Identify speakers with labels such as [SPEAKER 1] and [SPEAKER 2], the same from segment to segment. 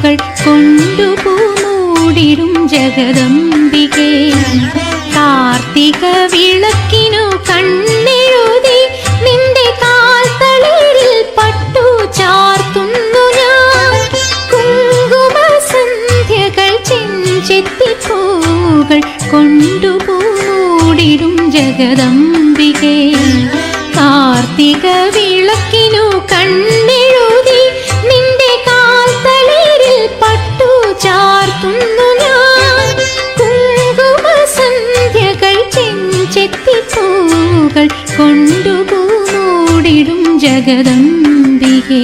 [SPEAKER 1] കൊണ്ടുപൂ മൂടിടും ജഗദംബികേ. കാർത്തിക വിളക്കിനു കണ്ണെഴുതി നിന്റെ കാൽത്തളിരിൽ പട്ടു ചാർത്തുന്നു ഞാൻ. കുങ്കുമ സന്ധ്യകൾ ചെഞ്ചെത്തിപ്പൂകൾ കൊണ്ടുപൂ മൂടിടും ജഗദംബികേ. കാർത്തിക വിളക്കിനു കണ്ണെഴുതി നിന്റെ കാൽത്തളിരിൽ പട്ടു ചാർത്തുന്നു ഞാൻ. കുങ്കുമ സന്ധ്യകൾ ചെഞ്ചെത്തിപ്പൂകൾ കൊണ്ടുപൂ മൂടിടും ജഗദംബികേ.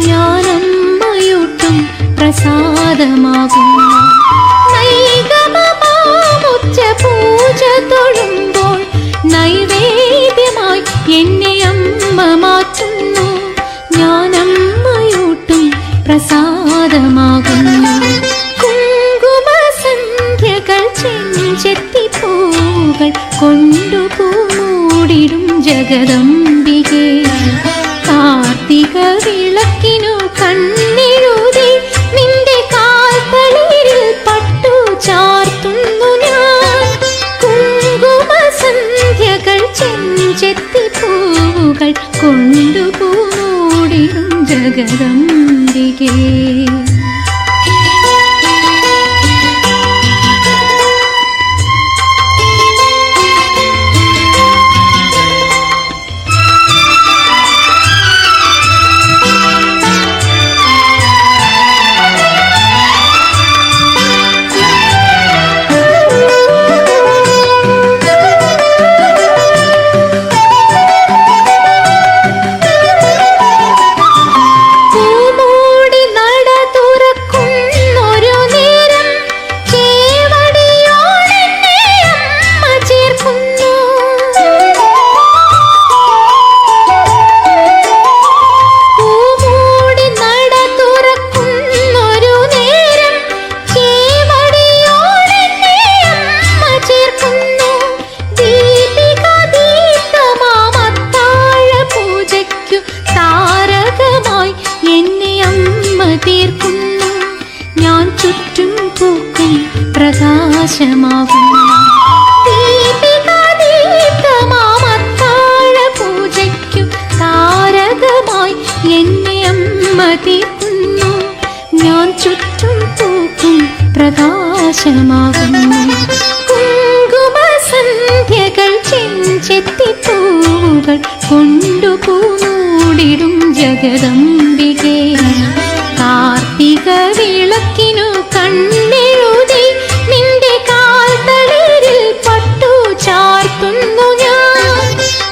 [SPEAKER 1] ഞാനമ്മയൂട്ടും പ്രസാദമാകുന്നു. നൈഗമമാമുച്ച പൂജ തൊഴുമ്പോൾ നൈവേദ്യമായി എന്നെ അമ്മ മാറ്റുന്നു. ഞാനമ്മയൂട്ടും പ്രസാദമാകുന്നു. കുങ്കുമ സന്ധ്യകൾ ചെഞ്ചെത്തിപ്പൂകൾ കൊണ്ടുപൂ മൂടിടും ജഗദംബികേ. കാർത്തിക വിളക്കിനു കണ്ണെഴുതി നിന്റെ കാൽത്തളിരിൽ പട്ടു ചാർത്തുന്നു ഞാൻ. കുങ്കുമ സന്ധ്യകൾ ചെഞ്ചെത്തിപ്പൂകൾ കൊണ്ടുപൂ മൂടിടും ജഗദംബികേ. ഞാൻ ചുറ്റും പൂക്കും പ്രകാശമാകുന്നു. ദീപികാദീപ്തമാമത്താഴ പൂജയ്ക്കു താരകമായി എന്നെ അമ്മ തീർക്കുന്നു. ഞാൻ ചുറ്റും പൂക്കും പ്രകാശമാകുന്നു. കുങ്കുമ സന്ധ്യകൾ ചെഞ്ചെത്തിപ്പൂകൾ കൊണ്ടുപൂ മൂടിടും ജഗദംബികേ. കാർത്തിക വിളക്കിനു കണ്ണെഴുതി നിന്റെ കാൽത്തളിരിൽ പട്ടു ചാർത്തുന്നു ഞാൻ.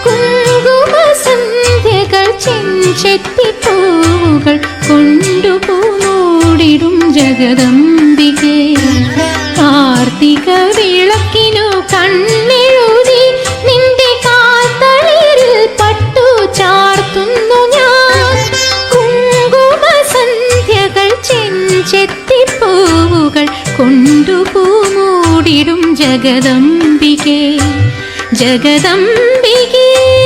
[SPEAKER 1] കുങ്കുമ സന്ധ്യകൾ ചെഞ്ചെത്തിപ്പൂകൾ കൊണ്ടുപൂ മൂടിടും ജഗദംബികേ. കാർത്തിക വിളക്കിനു കണ്ണെഴുതി നിന്റെ കാൽത്തളിരിൽ പട്ടു ചാർത്തുന്നു ഞാൻ. കുങ്കുമ സന്ധ്യകൾ ചെഞ്ചെത്തിപ്പൂകൾ കൊണ്ടുപൂ മൂടിടും ജഗദംബികേ. ജഗദംബികേ.